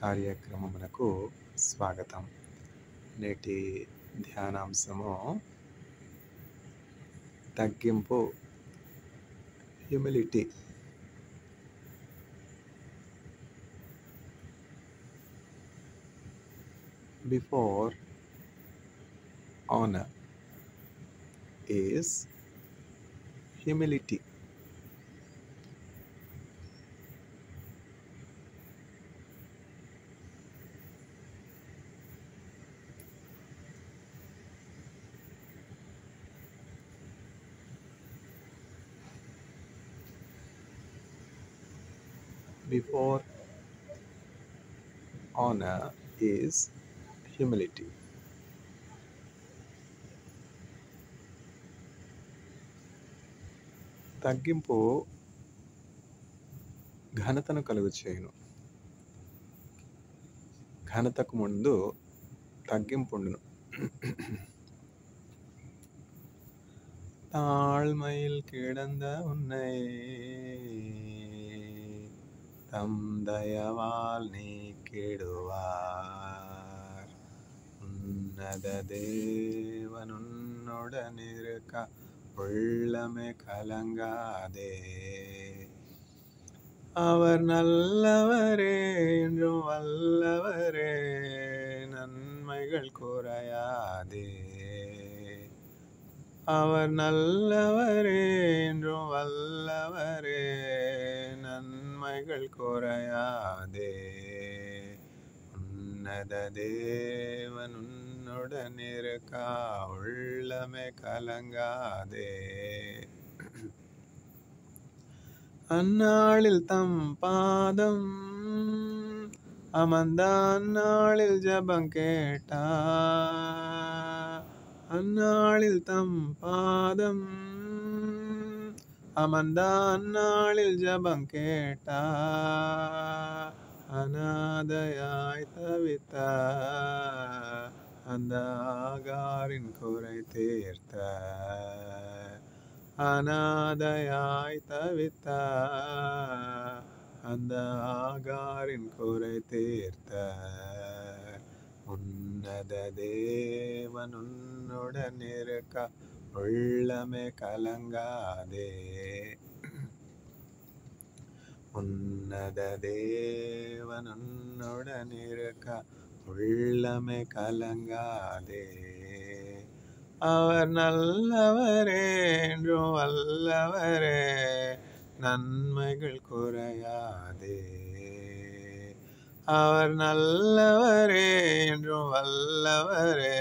కార్యక్రమమునకు స్వాగతం. నేటి ధ్యానాంశము తగ్గింపు, humility. Before honor is humility. Before honor is humility. తగ్గింపు ఘనతను కలుగు చేయును. ఘనతకు ముందు தக்கிம்புண்டுனு. தாழ்மையில் கிடந்த உன்னை தம் தயவால் நீக்கிடுவார். உன்னத தேவன் உன்னுடன் இருக்க உள்ளமே கலங்காதே. அவர் நல்லவரே, என்றும் வல்லவரே, நன்மைகள் குறையாதே. அவர் நல்லவரே, என்றும் வல்லவரே, நன்மைகள் குறையாதே. உன்னத தேவன் உன்னுடன் இருக்க உள்ளமே கலங்காதே. அந்நாளில் தம் பாதம் அமர்ந்த அந்நாளில் ஜபம் கேட்டா. அந்நாளில் தம் பாதம் அமர்ந்த அந்நாளில் ஜபம் கேட்டா. அநாதையாய் தவித்த அந்த ஆகாரின் குறை தீர்த்த. அநாதையாய் தவித்த அந்த ஆகாரின் குறை தீர்த்த. உன்னத தேவன் உன்னுடன் இருக்க உள்ளமே கலங்காதே. உன்னத தேவன் உன்னுடன் இருக்க உள்ளமே கலங்காதே. அவர் நல்லவரே, என்றும் வல்லவரே, நன்மைகள் குறையாதே. அவர் நல்லவரே, என்றும் வல்லவரே,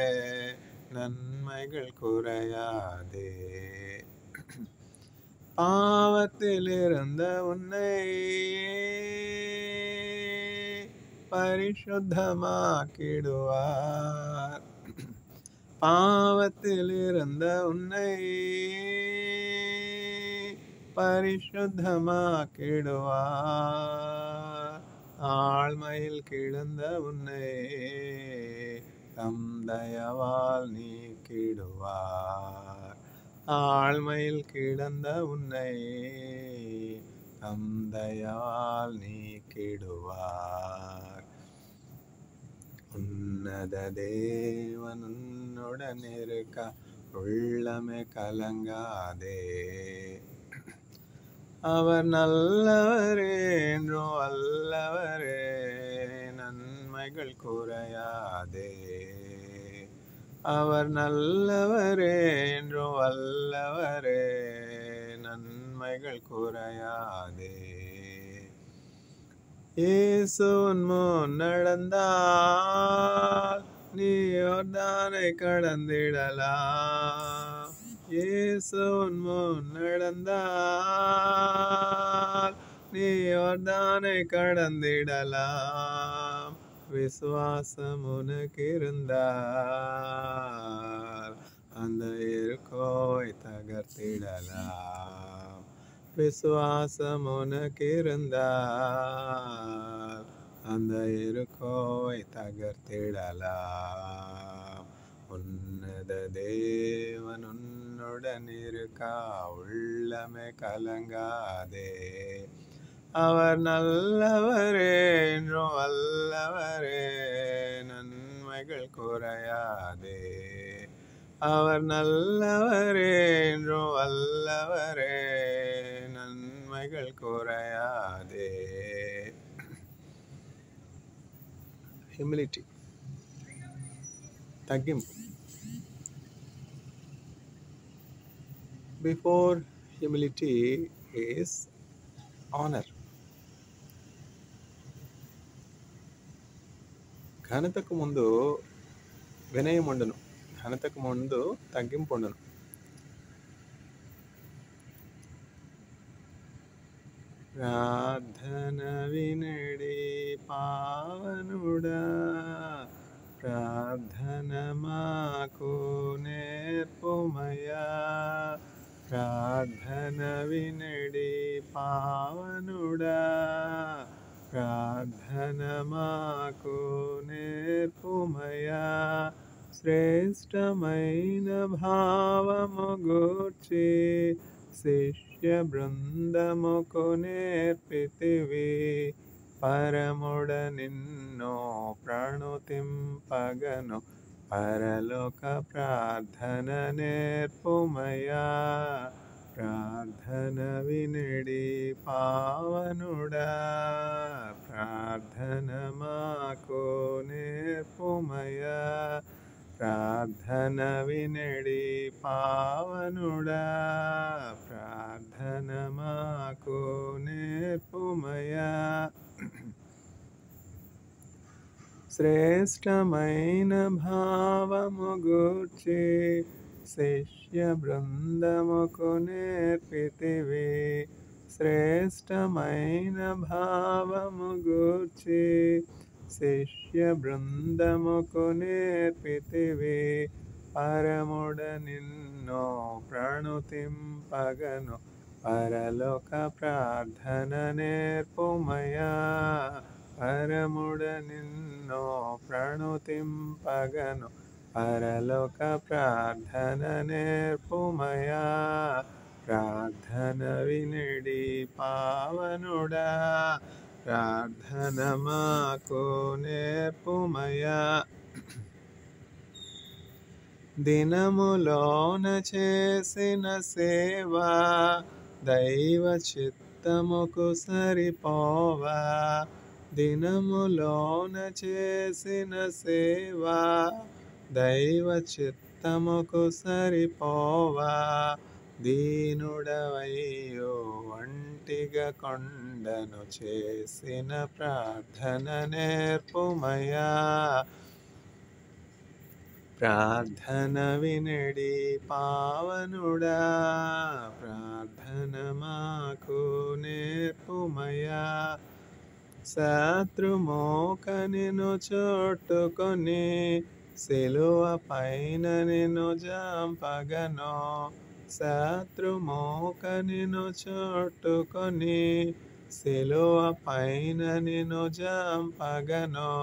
நன்மைகள் குறையாதே. பாவத்தில் இருந்த உன்னை பரிசுத்தமாக்கிடுவார். பாவத்தில் இருந்த உன்னை பரிசுத்தமாக்கிடுவார். ஆழ்மையில் கிடந்த உன்னை தம் தயவால் நீக்கிடுவார். ஆழ்மையில் கிடந்த உன்னை தம் தயவால் நீக்கிடுவார். உன்னத தேவன் உன்னுடன் இருக்க உள்ளமே கலங்காதே. அவர் நல்லவரே, என்றும் வல்லவரே, நன்மைகள் குறையாதே. அவர் நல்லவரே, என்றும் வல்லவரே, நன்மைகள் குறையாதே. இயேசு உன் முன் நடந்தால் நீ யோர்தானை கடந்திடலாம். இயேசு உன் முன் நடந்தால் நீ யோர்தானை கடந்திடலாம். விசுவாசம் உனக்கு இருந்தால் அந்த எரிகோவை தகர்த்திடலாம். விசுவாசம் உனக்கு இருந்தால் அந்த எரிகோவை தகர்த்திடலாம். உன்னத தேவன் உன்னுடன் இருக்க உள்ளமே கலங்காதே. அவர் நல்லவரே, என்றும் வல்லவரே, குறையாதே. அவர் நல்லவரே என்றும் வல்லவரே, நன்மைகள் குறையாதே. హ్యూమిలిటీ, తగ్గింపు. Before humility is honour. ఘనతకు ముందు వినయం ఉండును, ఘనతకు ముందు తగ్గింపు ఉండును. ప్రార్థన వినడి పావనుడా, ప్రార్థన మాకు నేర్పుమయా. ప్రార్థన వినడి పావనుడా, ప్రార్థన మాకు నేర్పుమయా. శ్రేష్టమైన భావము గూర్చి శిష్య బృందముకు నేర్పితివి. పరముడ నిన్నో ప్రణుతింపగను, పరలోక ప్రార్థన నేర్పుమయా. ప్రార్థన వినడి పావనుడా, ప్రార్థన మాకు నేర్పుమయా. ప్రార్థన వినడి పావనుడా, ప్రార్థన మాకు నేర్పుమయా. శ్రేష్టమైన భావము గూర్చి శిష్య బృందముకు నేర్పితివి. శ్రేష్టమైన భావము గూర్చి శిష్య బృందముకు నేర్పితివి. పరముడ నిన్నో ప్రణుతింపగను, పరలోక ప్రార్థన నేర్పుమయా. పరముడ నిన్నో ప్రణుతింపగను, పరలోక ప్రార్థన నేర్పుమయా. ప్రార్థన వినడి పావనుడా, ప్రార్థన మాకు నేర్పుమయా. దినములోన చేసిన సేవా దైవ చిత్తముకు సరిపోవా. దినములోన చేసిన సేవా దైవ చిత్తముకు సరిపోవా. దీనుడవయ్యో ఒంటిగా కొండను చేసిన ప్రార్థన నేర్పుమయా. ప్రార్థన వినడి పావనుడా, ప్రార్థన మాకు నేర్పుమయా. శత్రుమోక నిన్ను చుట్టుకొని, సిలువ పైన నిన్ను జంపగను. శత్రుమోక నిన్ను చుట్టుకొని, సిలువ పైన నిన్ను జంపగను.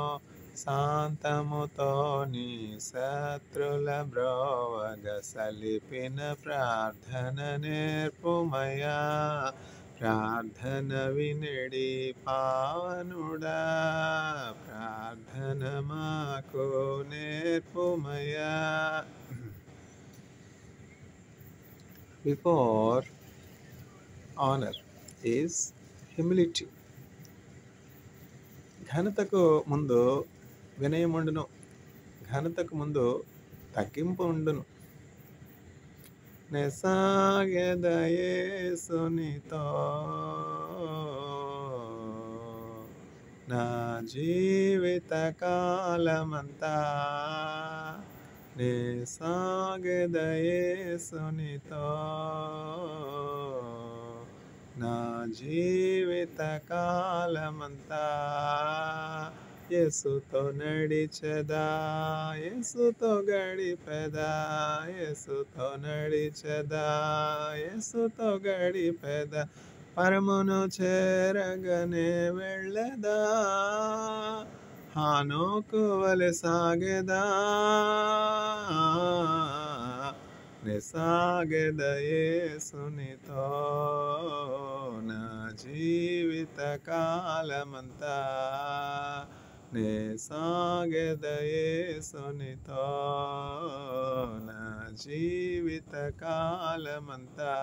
శాంతముతో నీ శత్రుల బ్రోవగ సలిపిన ప్రార్థన నేర్పుమయా. ప్రార్థన వినడి పావనుడా, ప్రార్థన మాకు నేర్పుమయా. Before honour is humility. ఘనతకు ముందు వినయం ఉండును, ఘనతకు ముందు తగ్గింపు ఉండును. నెసాగెద యేసునితో నా జీవిత కాలమంతా. నెసాగెద యేసునితో నా జీవిత కాలమంతా. యేసుతో నడిచెదా, యేసుతో గడిపెదా. యేసుతో నడిచెదా, యేసుతో గడిపెదా. పరమును చేరగనే వెళ్ళెదా, హానోకు వలె సాగెదా. నెసాగెద యేసునితో నా జీవిత కాలమంతా. నే సాగెద యేసునితో నా జీవిత కాలమంతా.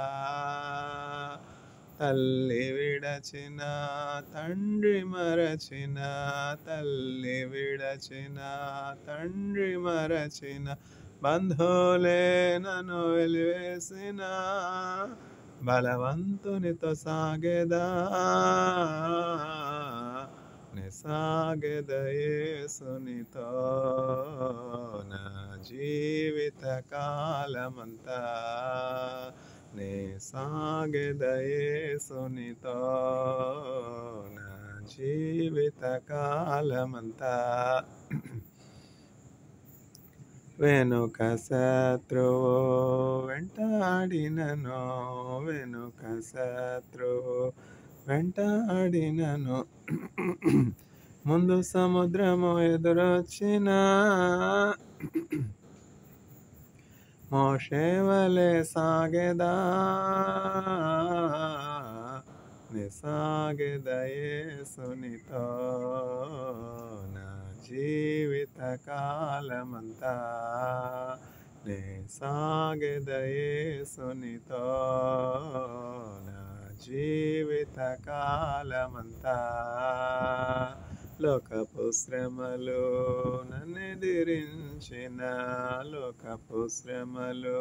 తల్లి విడచిన తండ్రి మరచిన, తల్లి విడచిన తండ్రి మరచిన, బంధువులే నన్ను వెలివేసిన, బలవంతునితో సాగెదా నే సాగెద యేసునితో నా జీవిత కాలమంతా. నే సాగెద యేసునితో నా జీవిత కాలమంతా. వెనుక శత్రువు వెంటాడినను, వెనుక శత్రువు వెంటాడినను, ముందు సముద్రము ఎదురొచ్చిన, మోషే వలె సాగెదా నే సాగెద యేసునితో నా జీవిత కాలమంతా. నే సాగెద యేసునితో నా జీవిత కాలమంతా. లోకపు శ్రమలు నన్నెదిరించిన, లోకపు శ్రమలు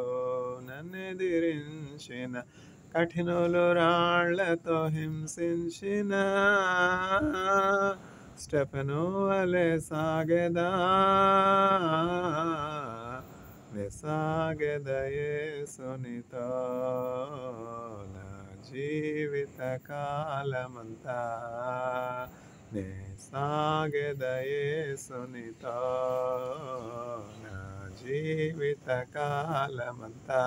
నన్నెదిరించిన, కఠినులు రాళ్లతో హింసించిన, స్టెఫెను వలె సాగెదా నే సాగెద యేసునితో నా జీవిత కాలమంతా. నే సాగెద యేసునితో నా జీవిత కాలమంతా.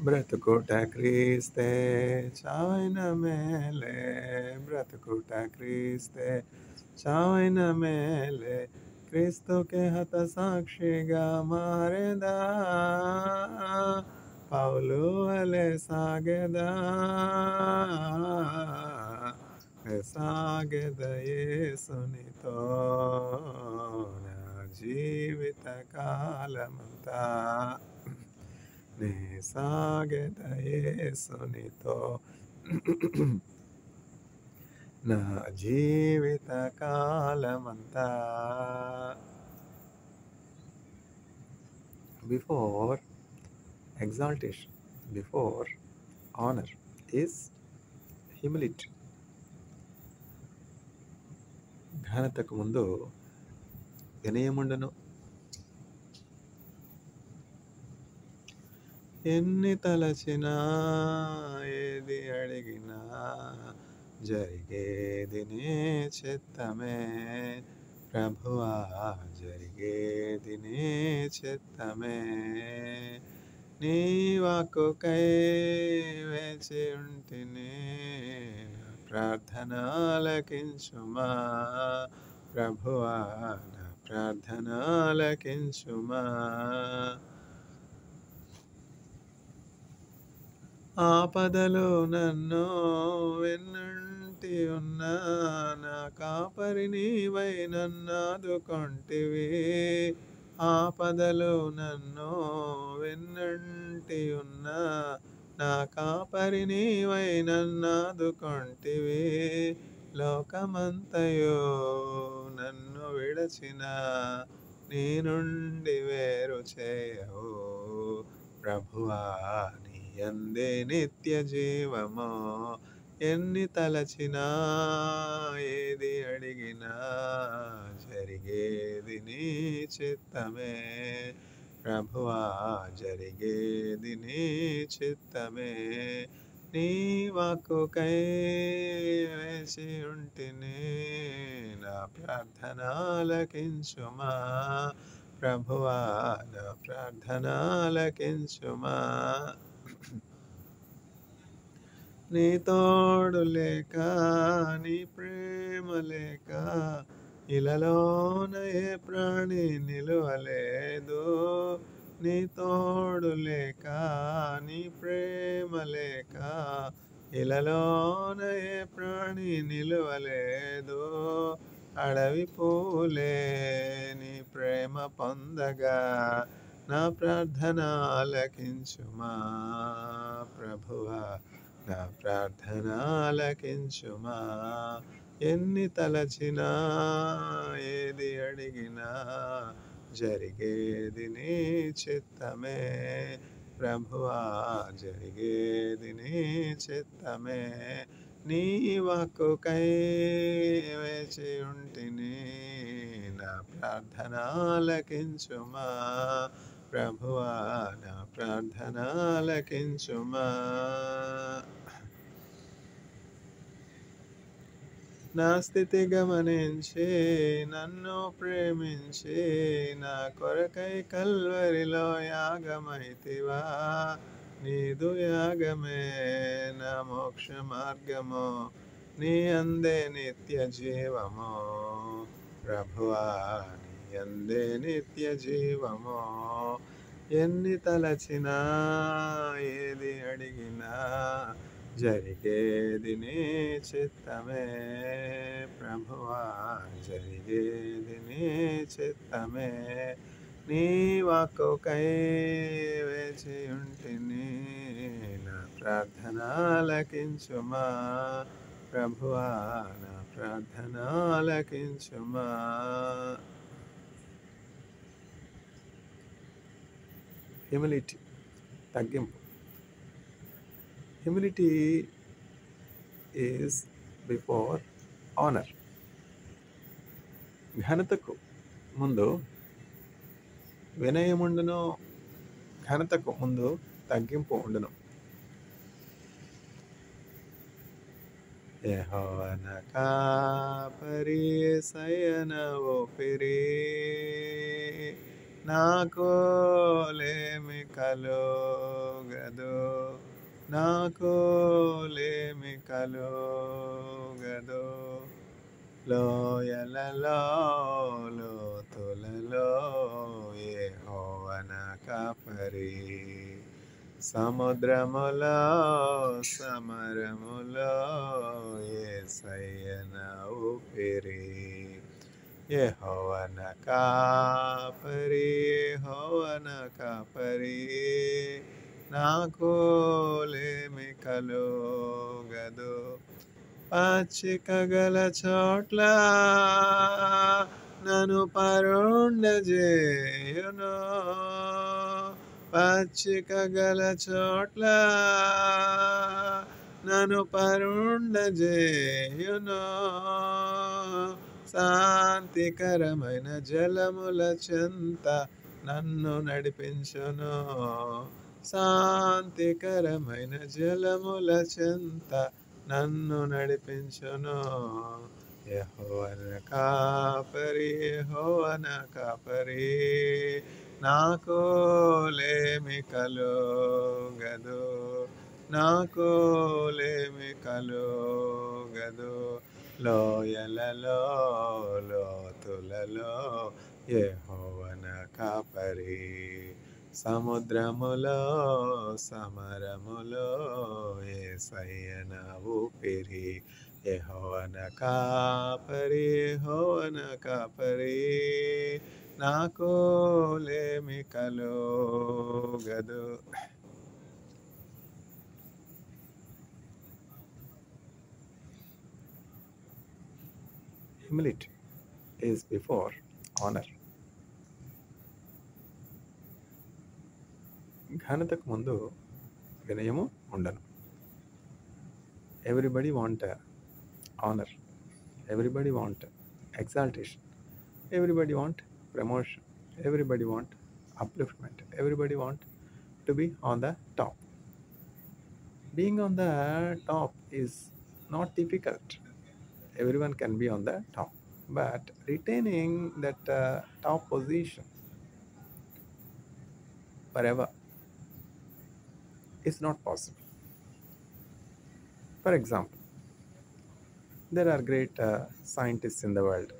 బ్రతుకుట క్రీస్తే చావైన మేలే, బ్రతుకుట క్రీస్తే చావైన మేలే, క్రీస్తుకే హత సాక్షిగా మారెదా, పౌలు వలె సాగెదా నే సాగెద యేసునితో నా జీవిత కాలమంతా. నే సాగెద యేసునితో నా జీవిత కాలమంతా. Before exaltation, before honor is humility. ఘనతకు ముందు వినయముండును. ఎన్ని తలచినా ఏది అడిగినా జరిగేది నీ చిత్తమే ప్రభువా, జరిగేది నీ చిత్తమే. నీ వాక్కుకై వేచి ఉంటిని, ప్రార్థన ఆలకించుమా ప్రభువా, నా ప్రార్థన ఆలకించుమా. ఆపదలో నన్ను వెన్నంటి ఉన్నా, నా కాపరి నీవై నన్నాదుకొంటివి. ఆపదలో నన్ను వెన్నంటి ఉన్నా, నా కాపరి నీవై నన్నాదుకొంటివి. లోకమంతయు నన్ను విడచిన, నీ నుండి వేరు చేయవు ప్రభువా, నీ యందే నిత్య జీవము. ఎన్ని తలచినా ఏది అడిగినా జరిగేది నీ చిత్తమే ప్రభువా, జరిగేది నీ చిత్తమే. నీ వాక్కుకై వేచి ఉంటిని, నా ప్రార్థన ఆలకించుమా ప్రభువా, నా ప్రార్థన ఆలకించుమా. నీ తోడు లేక, నీ ప్రేమ లేక, ఇలలోన ఏ ప్రాణి నిలువలేదు. నీ తోడు లేక, నీ ప్రేమ లేక, ఇలలోన ఏ ప్రాణి నిలువలేదు, అడవి పూలే నీ ప్రేమ పొందగా, నా ప్రార్థన ఆలకించుమా ప్రభువా, నా ప్రార్థన ఆలకించుమా. ఎన్ని తలచినా ఏది అడిగినా జరిగేది నీ చిత్తమే ప్రభువా, జరిగేది నీ చిత్తమే. నీ వాక్కుకై వేచి ఉంటిని, నా ప్రార్థన ఆలకించుమా ప్రభువా, నా ప్రార్థన ఆలకించుమా. నా స్థితి గమనించి నన్ను ప్రేమించి, నా కొరకై కల్వరిలో యాగమైతివా. నీదు యాగమే నా మోక్ష మార్గము, నీ అందే నిత్య జీవము ప్రభువా, నీ అందే నిత్య జీవము. ఎన్ని తలచినా ఏది అడిగినా జరిగేది నీ చిత్తమే ప్రభువా, జరిగేది నీ చిత్తమే. నీ వాక్కుకై వేచి ఉంటిని, నా ప్రార్థన ఆలకించుమా ప్రభువా, నా ప్రార్థన ఆలకించుమా. హ్యూమిలిటీ, తగ్గింపు. Humility is before honour. ఘనతకు ముందు వినయముండును, ఘనతకు ముందు తగ్గింపు ఉండును. యెహోవన కాపరి యేసయ్యన ఊపిరి, నాకు లేమి కలుగదు, నాకు లేమి కలుగదు. లోయలలో లోతులలో యెహోవన కాపరి, సముద్రములో సమరములో యేసయ్యన ఊపిరి. యెహోవన కాపరి, యెహోవన కాపరి, నాకు లేమి కలుగదు. పచ్చిక గల చోట్ల నన్ను పరుండజేయును, పచ్చిక గల చోట్ల నన్ను పరుండజేయును. శాంతికరమైన జలముల చెంత నన్ను నడిపించును, శాంతికరమైన జలముల చెంత నన్ను నడిపించును. యెహోవన కాపరి, యెహోవన కాపరి, నాకు లేమి కలుగదు, నాకు లేమి కలుగదు. లోయలలో లోతులలో యెహోవన కాపరి, సముద్రములో సమరములో యేసయ్యన ఊపిరి. యెహోవన కాపరి, యెహోవన కాపరి, నాకు లేమి కలుగదు. Humility is before honor. ఘనతకు ముందు వినయము ఉండను. Everybody want honor, everybody want exaltation, everybody want promotion, everybody want upliftment, everybody want to be on the top. Being on the top is not difficult. Everyone can be on the top, but retaining that top position forever is not possible. For example, there are great scientists in the world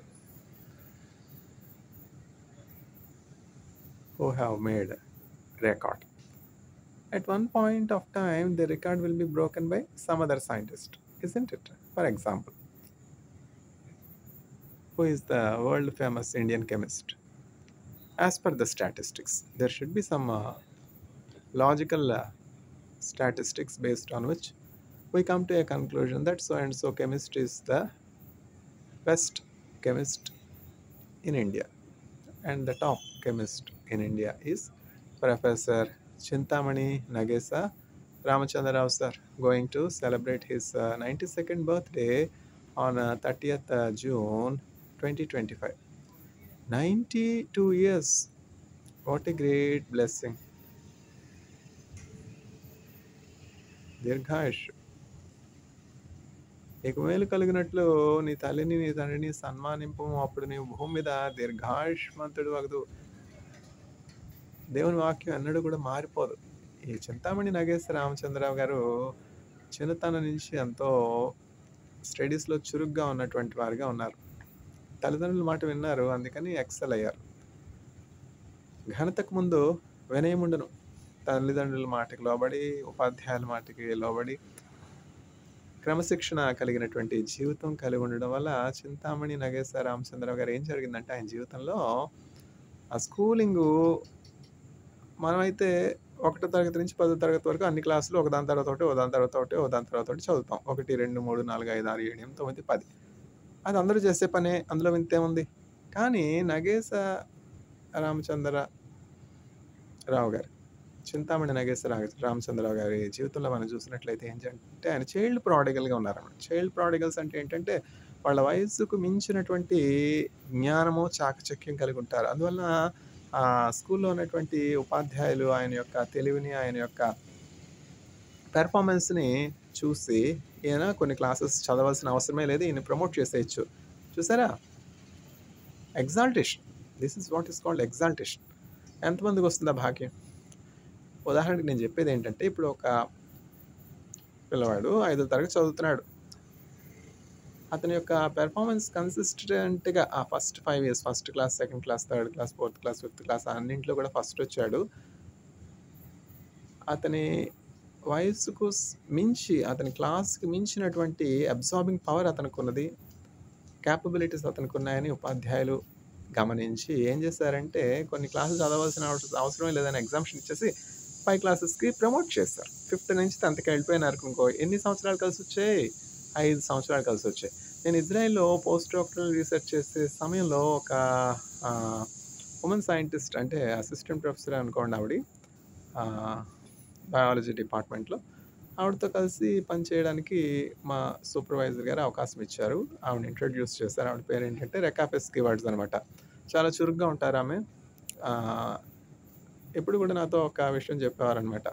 who have made record, At one point of time, the record will be broken by some other scientist, isn't it? For example, who is the world famous Indian chemist? As per the statistics, there should be some logical statistics based on which we come to a conclusion that so and so chemist is the best chemist in India. And the top chemist in India is Professor Chintamani Nagesa Ramachandra Rao sir, going to celebrate his 92nd birthday on 30th June 2025. 92 years. What a great blessing. దీర్ఘాయుష్. నీకు మేలు కలిగినట్లు నీ తల్లిని నీ తండ్రిని సన్మానింపు, అప్పుడు నీవు భూమి మీద దీర్ఘాయుష్మంతుడు వగదు. దేవుని వాక్యం ఎన్నడూ కూడా మారిపోదు. ఈ చింతామణి నాగేశ్వర రామచంద్రరావు గారు చిన్నతనం నుంచి ఎంతో స్టడీస్లో చురుగ్గా ఉన్నటువంటి వారుగా ఉన్నారు. తల్లిదండ్రుల మాట విన్నారు, అందుకని ఎక్సెల్ అయ్యారు. ఘనతకు ముందు వినయముండును. తల్లిదండ్రుల మాటకి లోబడి, ఉపాధ్యాయుల మాటకి లోబడి, క్రమశిక్షణ కలిగినటువంటి జీవితం కలిగి ఉండడం వల్ల చింతామణి నాగేశ్వర రామచంద్రరావు గారు ఏం జరిగిందంటే ఆయన జీవితంలో ఆ స్కూలింగు మనమైతే 1వ తరగతి నుంచి 10వ తరగతి వరకు అన్ని క్లాసులు ఒకదాని తర్వాత ఒకటి, ఒకదాని తర్వాత ఒకటి, ఒకదాని తర్వాత ఒకటి చదువుతాం. 1, 2, 3, 4, 5, 6, 7, 8, 9, 10. అది అందరూ చేసే పనే, అందులో వింతేముంది. కానీ నగేశ రామచంద్రరావు గారు, చింతామణి నగేశ్వర రామచంద్రరావు గారి జీవితంలో మనం చూసినట్లయితే ఏంటంటే ఆయన చైల్డ్ ప్రాడిగల్గా ఉన్నారన్నమాట. చైల్డ్ ప్రాడిగల్స్ అంటే ఏంటంటే వాళ్ళ వయస్సుకు మించినటువంటి జ్ఞానము, చాకచక్యం కలిగి ఉంటారు. అందువల్ల ఆ స్కూల్లో ఉన్నటువంటి ఉపాధ్యాయులు ఆయన యొక్క తెలివిని, ఆయన యొక్క పెర్ఫార్మెన్స్ని చూసి ఈయన కొన్ని క్లాసెస్ చదవాల్సిన అవసరమే లేదు, ఈయన ప్రమోట్ చేసేయచ్చు. చూసారా? Exaltation. This is what is called exaltation. ఎంతమందికి వస్తుందా భాగ్యం? ఉదాహరణకి నేను చెప్పేది ఏంటంటే, ఇప్పుడు ఒక పిల్లవాడు 5వ తరగతి చదువుతున్నాడు. అతని యొక్క పెర్ఫార్మెన్స్ కన్సిస్టెంట్గా ఆ first 5 years, first class, second class, third class, fourth class, fifth class అన్నింటిలో కూడా ఫస్ట్ వచ్చాడు. అతని వయస్సుకు మించి, అతని క్లాస్కి మించినటువంటి అబ్జార్బింగ్ పవర్ అతనికి ఉన్నది, క్యాపబిలిటీస్ అతనికి ఉన్నాయని ఉపాధ్యాయులు గమనించి ఏం చేశారంటే కొన్ని క్లాసులు చదవాల్సిన అవసరమే లేదని ఎగ్జామ్షన్ ఇచ్చేసి 5 క్లాసెస్కి ప్రమోట్ చేస్తారు. 5th నుంచి 10thకి వెళ్ళిపోయినారు అనుకో. ఎన్ని సంవత్సరాలు కలిసి వచ్చాయి? 5 సంవత్సరాలు కలిసి వచ్చాయి. నేను ఇజ్రాయెల్లో పోస్ట్ డాక్టరల్ రీసెర్చ్ చేసే సమయంలో ఒక ఉమెన్ సైంటిస్ట్, అంటే అసిస్టెంట్ ప్రొఫెసర్ అనుకోండి ఆవిడ, బయాలజీ డిపార్ట్మెంట్లో, ఆవిడతో కలిసి పనిచేయడానికి మా సూపర్వైజర్ గారు అవకాశం ఇచ్చారు. ఆవిడని ఇంట్రడ్యూస్ చేశారు. ఆవిడ పేరు ఏంటంటే రెకా పెస్కివర్డ్స్ అనమాట. చాలా చురుగ్గా ఉంటారు ఆమె. ఎప్పుడు కూడా నాతో ఒక విషయం చెప్పేవారనమాట,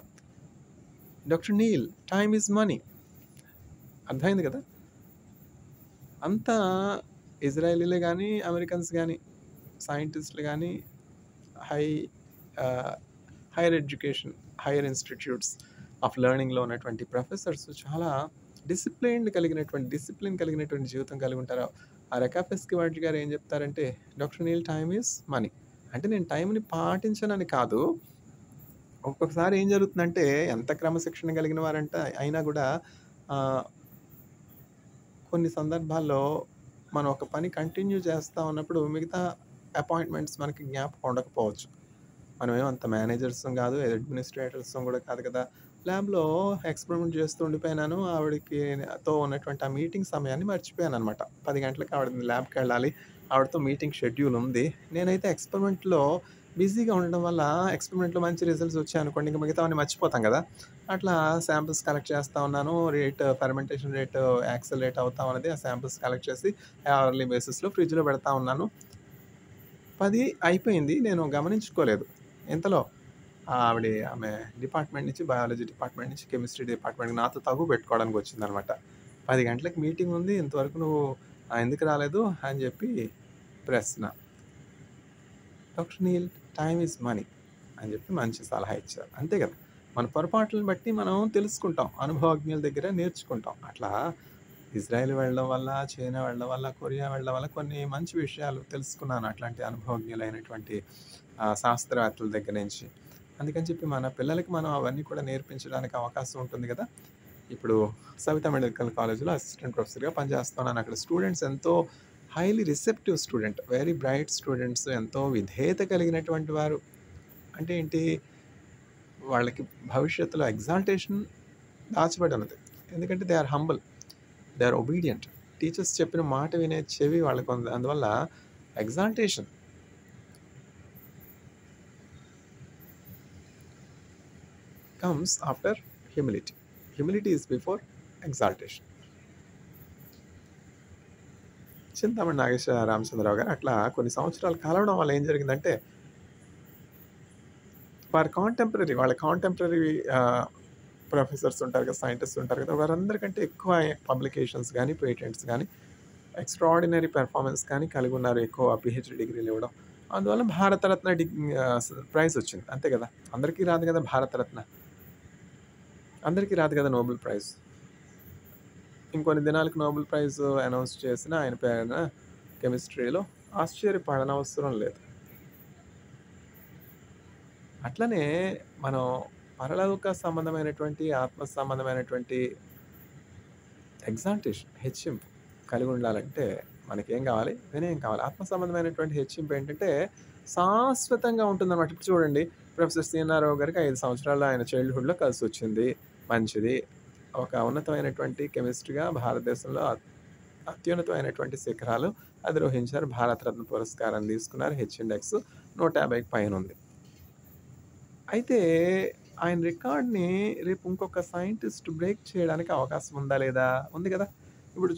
doctor Neil, time is money. అర్థమైంది కదా? అంతా ఇజ్రాయలీలే కానీ, అమెరికన్స్ కానీ, సైంటిస్టులు కానీ, higher education, higher institutes of లెర్నింగ్లో ఉన్నటువంటి ప్రొఫెసర్స్ చాలా డిసిప్లిన్ కలిగినటువంటి జీవితం కలిగి ఉంటారు. ఆ రెకా పెస్కివర్డ్స్ గారు ఏం చెప్తారంటే, doctor Neil, time is money. అంటే నేను టైంని పాటించనని కాదు. ఒక్కొక్కసారి ఏం జరుగుతుందంటే ఎంత క్రమశిక్షణ కలిగిన వారంటే అయినా కూడా కొన్ని సందర్భాల్లో మనం ఒక పని కంటిన్యూ చేస్తూ ఉన్నప్పుడు మిగతా అపాయింట్మెంట్స్ మనకి జ్ఞాపకం ఉండకపోవచ్చు. మనమేమో అంత మేనేజర్స్ కాదు, అడ్మినిస్ట్రేటర్స్ కూడా కాదు కదా. ల్యాబ్లో ఎక్స్పెరిమెంట్ చేస్తూ ఉండిపోయినాను. ఆవిడతో ఉన్నటువంటి ఆ మీటింగ్ సమయాన్ని మర్చిపోయాను అనమాట. 10 గంటలకు ఆవిడ ల్యాబ్కి వెళ్ళాలి, ఆవిడతో మీటింగ్ షెడ్యూల్ ఉంది. నేనైతే ఎక్స్పెరిమెంట్లో బిజీగా ఉండడం వల్ల ఎక్స్పెరిమెంట్లో మంచి రిజల్ట్స్ వచ్చాయి అనుకోండి, ఇంకా మిగతావన్నీ మర్చిపోతాం కదా. అట్లా శాంపిల్స్ కలెక్ట్ చేస్తూ ఉన్నాను. ఫెర్మెంటేషన్ రేట్ యాక్సలరేట్ అవుతా ఉన్నది. ఆ శాంపిల్స్ కలెక్ట్ చేసి అవర్లీ బేసిస్లో ఫ్రిడ్జ్లో పెడతా ఉన్నాను. 10 అయిపోయింది, నేను గమనించుకోలేదు. ఇంతలో ఆమె డిపార్ట్మెంట్ నుంచి, బయాలజీ డిపార్ట్మెంట్ నుంచి కెమిస్ట్రీ డిపార్ట్మెంట్కి నాతో తగు పెట్టుకోవడానికి వచ్చిందనమాట. 10 గంటలకు మీటింగ్ ఉంది, ఇంతవరకు నువ్వు ఎందుకు రాలేదు అని చెప్పి ప్రశ్న. Doctor Neil, time is money అని చెప్పి మంచి సలహా ఇచ్చారు. అంతే కదా, మన పొరపాట్లను బట్టి మనం తెలుసుకుంటాం, అనుభవజ్ఞుల దగ్గర నేర్చుకుంటాం. అట్లా ఇజ్రాయెల్ వెళ్ళడం వల్ల, చైనా వెళ్ళడం వల్ల, కొరియా వెళ్ళడం వల్ల కొన్ని మంచి విషయాలు తెలుసుకున్నాను. అట్లాంటి అనుభవజ్ఞులైనటువంటి శాస్త్రవేత్తల దగ్గర నుంచి. అందుకని చెప్పి మన పిల్లలకి మనం అవన్నీ కూడా నేర్పించడానికి అవకాశం ఉంటుంది కదా. ఇప్పుడు సవితా మెడికల్ కాలేజ్‌లో అసిస్టెంట్ ప్రొఫెసర్‌గా పనిచేస్తున్నాను. అక్కడ స్టూడెంట్స్ ఎంతో highly receptive student, very bright students, ఎంతో విధేయత కలిగినటువంటి వారు. అంటే ఏంటి, వాళ్ళకి భవిష్యత్తులో ఎగ్జాల్టేషన్ దాచబడి ఉన్నది. ఎందుకంటే they are humble, they are obedient. Teachers చెప్పిన మాట వినే చెవి వాళ్ళకు ఉంది. అందువల్ల exaltation comes after humility. Humility is before exaltation. Chintamani Nageswara Ramachandra Rao గారు అట్లా కొన్ని సంవత్సరాలు కలవడం వల్ల ఏం జరిగిందంటే, వాళ్ళ కాంటెంపరరీ ప్రొఫెసర్స్ ఉంటారు కదా, సైంటిస్ట్ ఉంటారు కదా, వారందరికంటే ఎక్కువ పబ్లికేషన్స్ కానీ, పేటెంట్స్ కానీ, ఎక్స్ట్రాఆర్డినరీ పెర్ఫార్మెన్స్ కానీ కలిగి ఉన్నారు. ఎక్కువ పిహెచ్డి డిగ్రీలు ఇవ్వడం. అందువల్ల భారతరత్న ప్రైజ్ వచ్చింది. అంతే కదా. అందరికీ రాదు కదా భారతరత్న, అందరికీ రాదు కదా నోబెల్ ప్రైజ్. ఇంకొన్ని దినాలకు నోబెల్ ప్రైజ్ అనౌన్స్ చేసిన ఆయన పేరున కెమిస్ట్రీలో ఆశ్చర్యపడనవసరం లేదు. అట్లనే మనం పరలోక సంబంధమైనటువంటి, ఆత్మ సంబంధమైనటువంటి ఎగ్జాల్టేషన్, హెచ్చింపు కలిగి ఉండాలంటే మనకేం కావాలి? వినయం కావాలి. ఆత్మ సంబంధమైనటువంటి హెచ్చింపు ఏంటంటే శాశ్వతంగా ఉంటుందన్నమాట. ఇప్పుడు చూడండి, ప్రొఫెసర్ సిఎన్ఆర్ రావు గారికి 5 సంవత్సరాలు ఆయన చైల్డ్‌హుడ్‌లో కలిసొచ్చింది. మంచిది. ఒక ఉన్నతమైనటువంటి కెమిస్ట్‌గా భారతదేశంలో అత్యున్నతమైనటువంటి శిఖరాలు అధిరోహించారు. భారతరత్న పురస్కారం తీసుకున్నారు. హెచ్ ఇండెక్స్ 150కి పైనుంది. అయితే ఆయన రికార్డ్‌ని రేపు ఇంకొక సైంటిస్ట్ బ్రేక్ చేయడానికి అవకాశం ఉందా లేదా? ఉంది కదా. ఇప్పుడు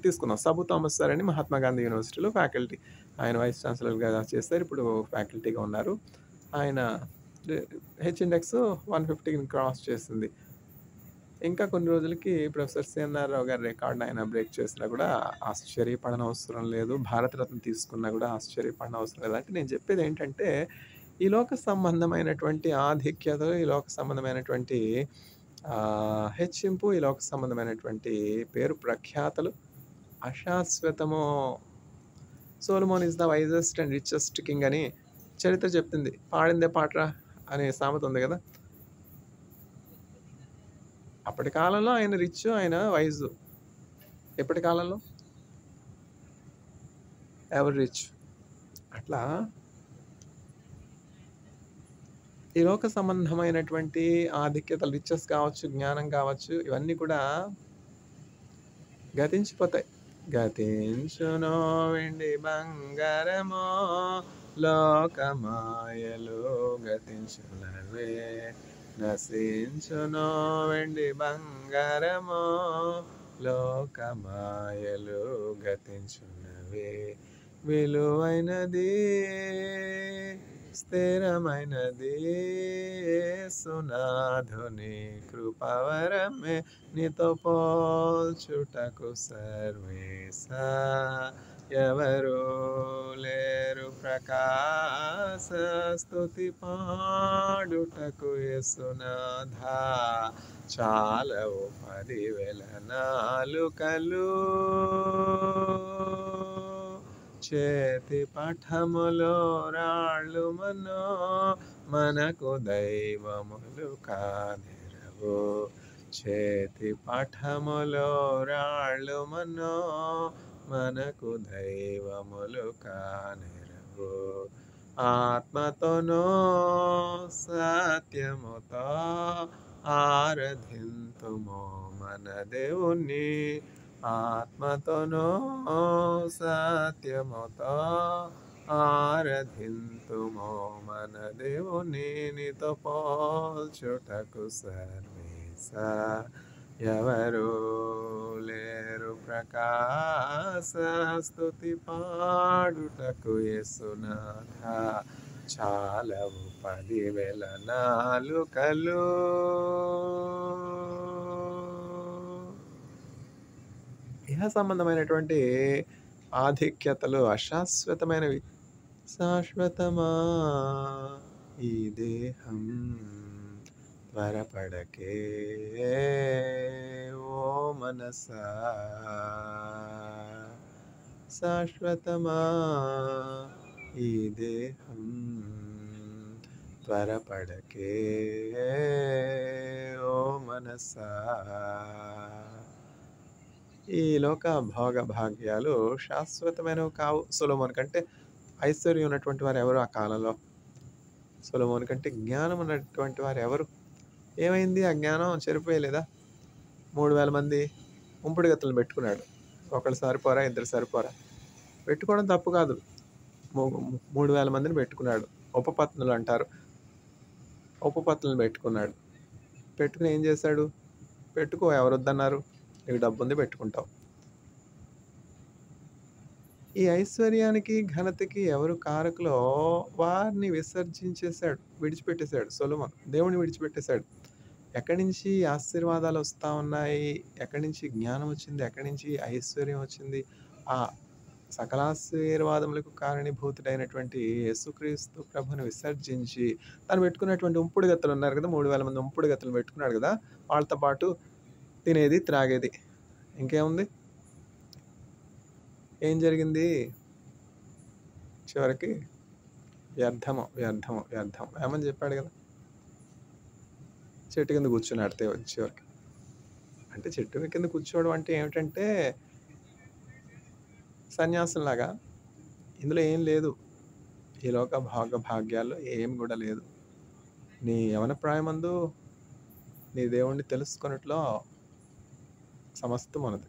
తీసుకుందాం. సబు థామస్ సార్ అని మహాత్మా గాంధీ యూనివర్సిటీలో ఫ్యాకల్టీ. ఆయన వైస్ ఛాన్సలర్‌గా చేశారు. ఇప్పుడు ఫ్యాకల్టీగా ఉన్నారు. ఆయన హెచ్ ఇండెక్స్ 150ని క్రాస్ చేసింది. ఇంకా కొన్ని రోజులకి ప్రొఫెసర్ సిఎన్ఆర్ రావు గారి రికార్డ్‌ని ఆయన బ్రేక్ చేసినా కూడా ఆశ్చర్యపడనవసరం లేదు. భారతరత్న తీసుకున్నా కూడా ఆశ్చర్యపడనవసరం లేదు. అంటే నేను చెప్పేది ఏంటంటే, ఈ లోక సంబంధమైనటువంటి ఆధిక్యతలు, ఈ లోక సంబంధమైనటువంటి హెచ్చింపు, ఈ లోక సంబంధమైనటువంటి పేరు ప్రఖ్యాతలు అశాశ్వతము. Solomon is the wisest and richest king అని చరిత్ర చెప్తుంది. పాడిందే పాటరా అనే సామెత ఉంది కదా. అప్పటి కాలంలో ఆయన రిచ్, ఆయన వైజ్. ఎప్పటి కాలంలో ఎవరు రిచ్. అట్లా ఈ లోక సంబంధమైనటువంటి ఆధిక్యతలు, రిచెస్ కావచ్చు, జ్ఞానం కావచ్చు, ఇవన్నీ కూడా గతించిపోతాయి. గతించునో వెండి బంగారమో లోకమాయలో గతించునవే, నశించునో వెండి బంగారమో లోకమాయలో గతించునవే, విలువైనది స్థిరమైనది యేసునాథుని కృపవరమే, నీతో పోల్చుటకు సర్వేశా ఎవరు లేరు, ప్రకాశ స్తుతి పాడుటకు యేసునాథ, చాలవు 10,000 నాలుకలు, చేతి పఠములో రాళ్ళు మనకు దైవములు కానిరవు, చేతి పఠములో రాళ్ళు మనకు దైవములు కానిరవు, ఆత్మతోనో సత్యముతో ఆరాధింతుము మన దేవుణ్ణి, ఆత్మతోనో సత్యముతో ఆరాధింతుము మన దేవుని, నీతో పోల్చుటకు సర్వేశా ఎవరు లేరు, ప్రకాశ స్తుతి పాడుటకు యేసునాథ, చాలవు 10,000 నాలుకలు. ఇహ సంబంధమైనటువంటి ఆధిక్యతలు అశాశ్వతమైనవి. శాశ్వతమా ఈ దేహం త్వరపడకే ఓ మనసా, శాశ్వతమా ఈ దేహం త్వరపడకే ఓ మనసా. ఈ లోక భోగ భాగ్యాలు శాశ్వతమైనవి కావు. సొలొమోను కంటే ఐశ్వర్యం ఉన్నటువంటి వారు ఎవరు ఆ కాలంలో? సొలొమోను కంటే జ్ఞానం ఉన్నటువంటి వారు ఎవరు? ఏమైంది? ఆ జ్ఞానం చెరిపోయలేదా? 3000 మంది ఉంపుడు గత్తెలను పెట్టుకున్నాడు. ఒకళ్ళు సరిపోరా? ఇద్దరు సరిపోరా? పెట్టుకోవడం తప్పు కాదు. 3000 మందిని పెట్టుకున్నాడు. ఉపపత్నులు అంటారు. ఉపపత్నులను పెట్టుకున్నాడు. పెట్టుకుని ఏం చేశాడు? పెట్టుకో, ఎవరొద్దన్నారు? నీకు డబ్బుంది పెట్టుకుంటావు. ఈ ఐశ్వర్యానికి ఘనతకి ఎవరు కారకులో వారిని విసర్జించేశాడు, విడిచిపెట్టేశాడు సొలొమోను. దేవుని విడిచిపెట్టేశాడు. ఎక్కడి నుంచి ఆశీర్వాదాలు వస్తూ ఉన్నాయి? ఎక్కడి నుంచి జ్ఞానం వచ్చింది? ఎక్కడి నుంచి ఐశ్వర్యం వచ్చింది? ఆ సకలాశీర్వాదములకు కారణీభూతుడైనటువంటి యేసుక్రీస్తు ప్రభుని విసర్జించి తను పెట్టుకున్నటువంటి ఉంపుడు గత్తెలు ఉన్నారు కదా, 3000 మంది ఉంపుడు గత్తెలు పెట్టుకున్నాడు కదా, వాళ్ళతో పాటు తినేది త్రాగేది. ఇంకేముంది? ఏం జరిగింది? చివరికి వ్యర్థము వ్యర్థము వ్యర్థం ఏమని చెప్పాడు కదా, చెట్టు కింద కూర్చున్నాడు చివరికి. అంటే చెట్టు కింద కూర్చోవడం అంటే ఏమిటంటే సన్యాసంలాగా. ఇందులో ఏం లేదు. ఈ లోక భాగ్యాల్లో ఏం కూడా లేదు. నీ యవన ప్రాయమందు నీ దేవుణ్ణి తెలుసుకొనుట్లో సమస్తం ఉన్నది.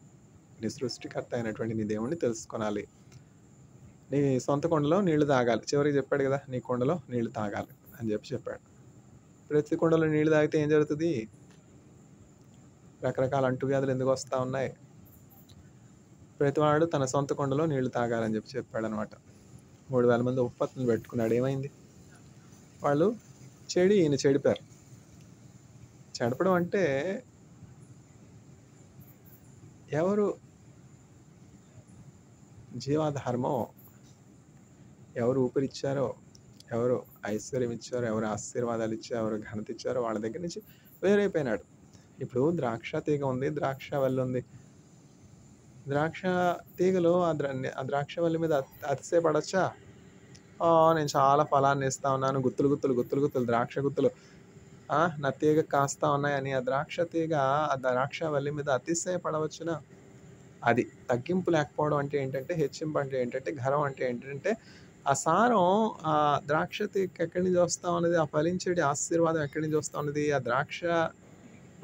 నీ సృష్టికర్త అయినటువంటి నీ దేవుణ్ణి తెలుసుకొనాలి. నీ సొంత కొండలో నీళ్లు తాగాలి. చివరికి చెప్పాడు కదా, నీ కొండలో నీళ్లు తాగాలి అని చెప్పాడు. ప్రతి కొండలో నీళ్లు తాగితే ఏం జరుగుతుంది? రకరకాల అంటువ్యాధులు ఎందుకు వస్తూ ఉన్నాయి? ప్రతివాడు తన సొంత కొండలో నీళ్లు తాగాలని చెప్పాడు అనమాట. 3000 మంది ఉపపత్నులు పెట్టుకున్నాడు. ఏమైంది? వాళ్ళు ఈయన చెడిపారు. చెడపడం అంటే ఎవరు జీవాధారమో, ఎవరు ఊపిరిచ్చారో, ఎవరు ఐశ్వర్యం ఇచ్చారో, ఎవరు ఆశీర్వాదాలు ఇచ్చారో, ఎవరు ఘనత ఇచ్చారో వాళ్ళ దగ్గర నుంచి వేరైపోయినాడు. ఇప్పుడు ద్రాక్ష తీగ ఉంది, ద్రాక్ష వల్లి ఉంది. ద్రాక్ష తీగలో ఆ ద్రాక్ష వల్లి మీద అతిశయపడచ్చా? నేను చాలా ఫలాన్ని ఇస్తా ఉన్నాను, గుత్తులు గుత్తులు గుత్తులు గుత్తులు ద్రాక్ష గుత్తులు నా తీగ కాస్తా ఉన్నాయని ఆ ద్రాక్ష తీగ ఆ ద్రాక్ష వల్లి మీద అతిశయపడవచ్చునా? అది తగ్గింపు లేకపోవడం అంటే ఏంటంటే, హెచ్చింపు అంటే ఏంటంటే, గర్వం అంటే ఏంటంటే, ఆ సారం ఆ ద్రాక్ష తీగకి ఎక్కడి నుంచి వస్తూ ఉన్నది? ఆ ఫలించేటి ఆశీర్వాదం ఎక్కడి నుంచి వస్తూ ఉన్నది? ఆ ద్రాక్ష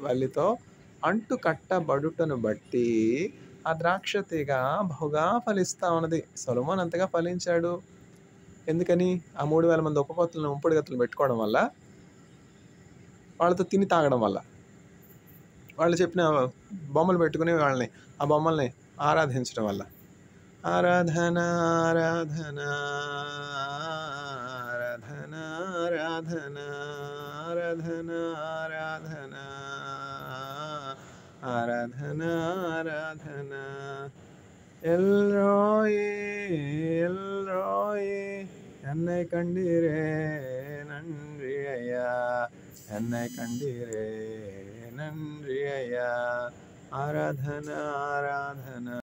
వల్లితో అంటు కట్టబడుటను బట్టి ఆ ద్రాక్ష తీగ బహుగా ఫలిస్తూ ఉన్నది. సొలొమోను అంతగా ఫలించాడు. ఎందుకని? ఆ 3000 మంది ఉపపత్నులను ఉంపుడు గత్తెలను పెట్టుకోవడం వల్ల, వాళ్ళతో తిని తాగడం వల్ల, వాళ్ళు చెప్పిన బొమ్మలు పెట్టుకుని వాళ్ళని ఆ బొమ్మల్ని ఆరాధించడం వల్ల. ఆరాధన ఆరాధన ఆరాధన ఆరాధన ఆరాధన ఆరాధన ఆరాధన ఆరాధన ఎల్రోయి ఎల్రోయి என்னை கண்டீரே நன்றி ஐயா, என்னை கண்டீரே நன்றி ஐயா. ஆராதன ஆராதன